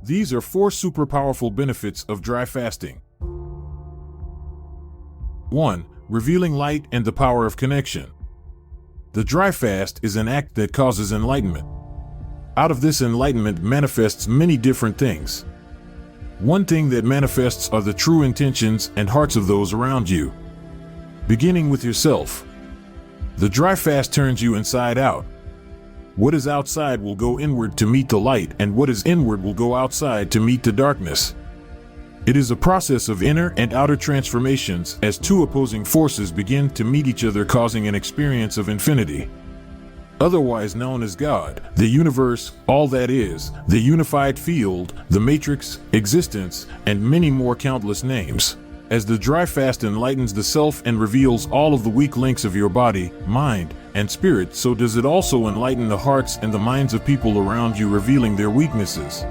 These are 4 super powerful benefits of dry fasting. 1. Revealing light and the power of connection. The dry fast is an act that causes enlightenment. Out of this enlightenment manifests many different things. One thing that manifests are the true intentions and hearts of those around you. Beginning with yourself. The dry fast turns you inside out. What is outside will go inward to meet the light, and what is inward will go outside to meet the darkness. It is a process of inner and outer transformations as 2 opposing forces begin to meet each other, causing an experience of infinity. Otherwise known as God, the universe, all that is, the unified field, the matrix, existence, and many more countless names. As the dry fast enlightens the self and reveals all of the weak links of your body, mind, and spirit, so does it also enlighten the hearts and the minds of people around you, revealing their weaknesses.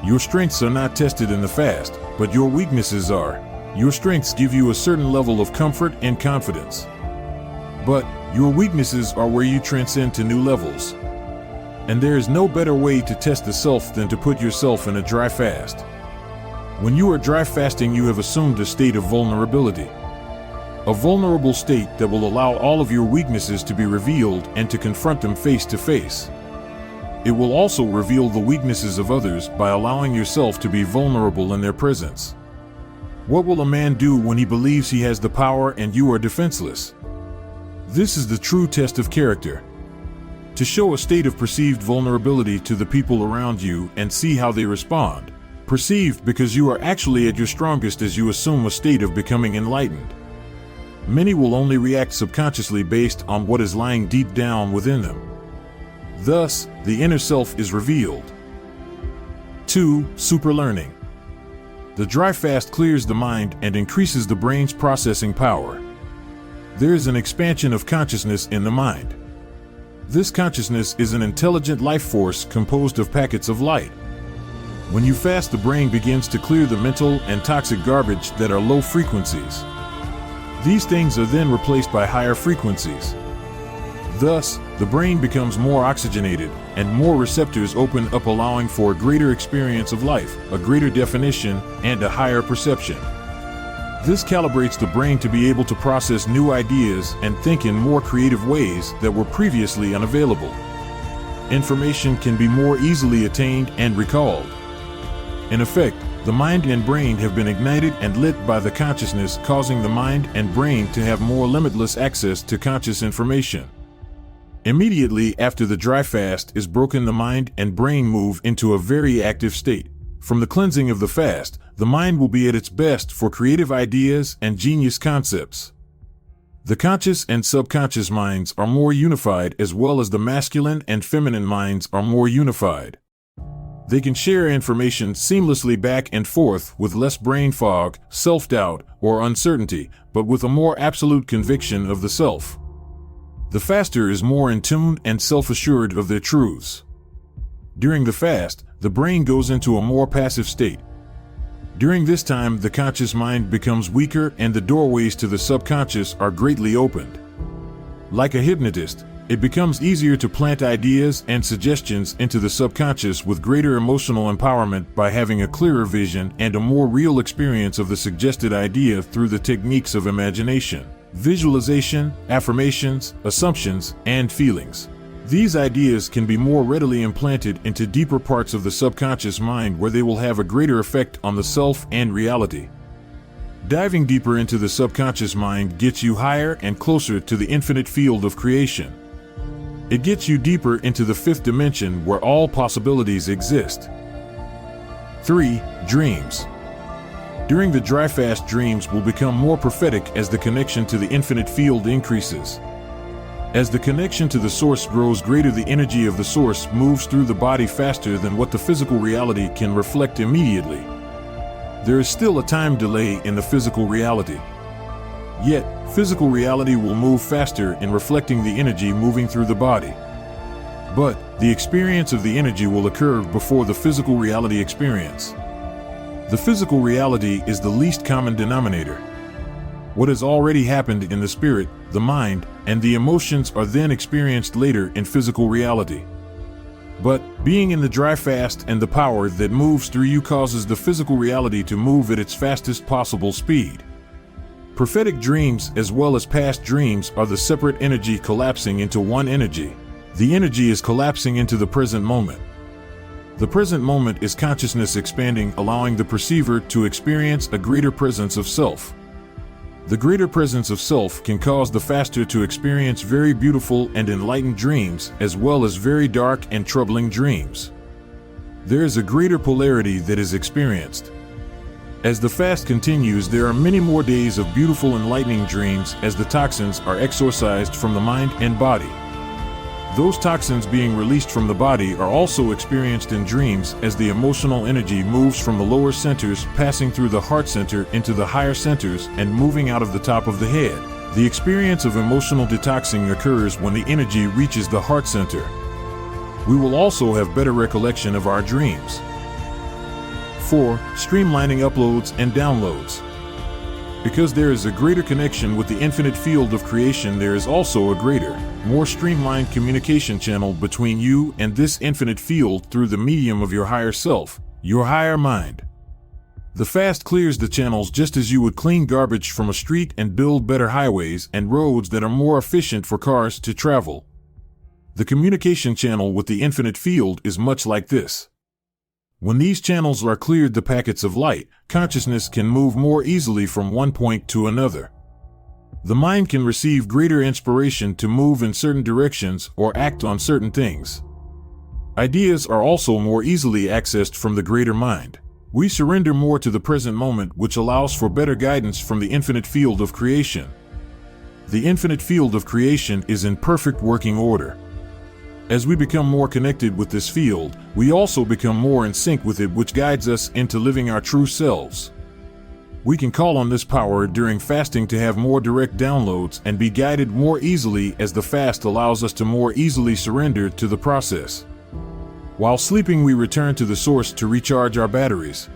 Your strengths are not tested in the fast, but your weaknesses are. Your strengths give you a certain level of comfort and confidence. But your weaknesses are where you transcend to new levels. And there is no better way to test the self than to put yourself in a dry fast. When you are dry fasting, you have assumed a state of vulnerability. A vulnerable state that will allow all of your weaknesses to be revealed and to confront them face to face. It will also reveal the weaknesses of others by allowing yourself to be vulnerable in their presence. What will a man do when he believes he has the power and you are defenseless? This is the true test of character. To show a state of perceived vulnerability to the people around you and see how they respond. Perceived because you are actually at your strongest as you assume a state of becoming enlightened. Many will only react subconsciously based on what is lying deep down within them. Thus, the inner self is revealed. 2. Super learning. The dry fast clears the mind and increases the brain's processing power. There is an expansion of consciousness in the mind. This consciousness is an intelligent life force composed of packets of light. When you fast, the brain begins to clear the mental and toxic garbage that are low frequencies. These things are then replaced by higher frequencies. Thus, the brain becomes more oxygenated, and more receptors open up, allowing for a greater experience of life, a greater definition, and a higher perception. This calibrates the brain to be able to process new ideas and think in more creative ways that were previously unavailable. Information can be more easily attained and recalled. In effect, the mind and brain have been ignited and lit by the consciousness, causing the mind and brain to have more limitless access to conscious information. Immediately after the dry fast is broken, the mind and brain move into a very active state. From the cleansing of the fast, the mind will be at its best for creative ideas and genius concepts. The conscious and subconscious minds are more unified, as well as the masculine and feminine minds are more unified. They can share information seamlessly back and forth with less brain fog, self-doubt, or uncertainty, but with a more absolute conviction of the self. The faster is more in tune and self-assured of their truths. During the fast, the brain goes into a more passive state. During this time, the conscious mind becomes weaker and the doorways to the subconscious are greatly opened. Like a hypnotist, it becomes easier to plant ideas and suggestions into the subconscious with greater emotional empowerment by having a clearer vision and a more real experience of the suggested idea through the techniques of imagination, visualization, affirmations, assumptions, and feelings. These ideas can be more readily implanted into deeper parts of the subconscious mind, where they will have a greater effect on the self and reality. Diving deeper into the subconscious mind gets you higher and closer to the infinite field of creation. It gets you deeper into the 5th dimension where all possibilities exist. 3. Dreams. During the dry fast, dreams will become more prophetic as the connection to the infinite field increases. As the connection to the source grows greater, the energy of the source moves through the body faster than what the physical reality can reflect immediately. There is still a time delay in the physical reality. Yet, physical reality will move faster in reflecting the energy moving through the body. But the experience of the energy will occur before the physical reality experience. The physical reality is the least common denominator. What has already happened in the spirit, the mind, and the emotions are then experienced later in physical reality. But being in the dry fast and the power that moves through you causes the physical reality to move at its fastest possible speed. Prophetic dreams as well as past dreams are the separate energy collapsing into one energy. The energy is collapsing into the present moment. The present moment is consciousness expanding, allowing the perceiver to experience a greater presence of self. The greater presence of self can cause the faster to experience very beautiful and enlightened dreams, as well as very dark and troubling dreams. There is a greater polarity that is experienced. As the fast continues, there are many more days of beautiful, enlightening dreams as the toxins are exorcised from the mind and body. Those toxins being released from the body are also experienced in dreams as the emotional energy moves from the lower centers, passing through the heart center into the higher centers and moving out of the top of the head. The experience of emotional detoxing occurs when the energy reaches the heart center. We will also have better recollection of our dreams. 4. Streamlining uploads and downloads. Because there is a greater connection with the infinite field of creation, there is also a greater, more streamlined communication channel between you and this infinite field through the medium of your higher self, your higher mind. The fast clears the channels just as you would clean garbage from a street and build better highways and roads that are more efficient for cars to travel. The communication channel with the infinite field is much like this. When these channels are cleared, the packets of light, consciousness can move more easily from one point to another. The mind can receive greater inspiration to move in certain directions or act on certain things. Ideas are also more easily accessed from the greater mind. We surrender more to the present moment, which allows for better guidance from the infinite field of creation. The infinite field of creation is in perfect working order. As we become more connected with this field, we also become more in sync with it, which guides us into living our true selves. We can call on this power during fasting to have more direct downloads and be guided more easily, as the fast allows us to more easily surrender to the process. While sleeping, we return to the source to recharge our batteries.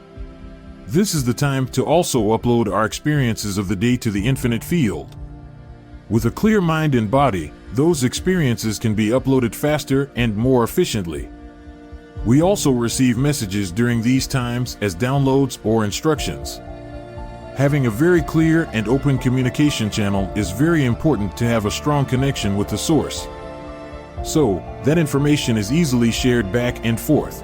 This is the time to also upload our experiences of the day to the infinite field. With a clear mind and body, those experiences can be uploaded faster and more efficiently. We also receive messages during these times as downloads or instructions. Having a very clear and open communication channel is very important to have a strong connection with the source. So that information is easily shared back and forth.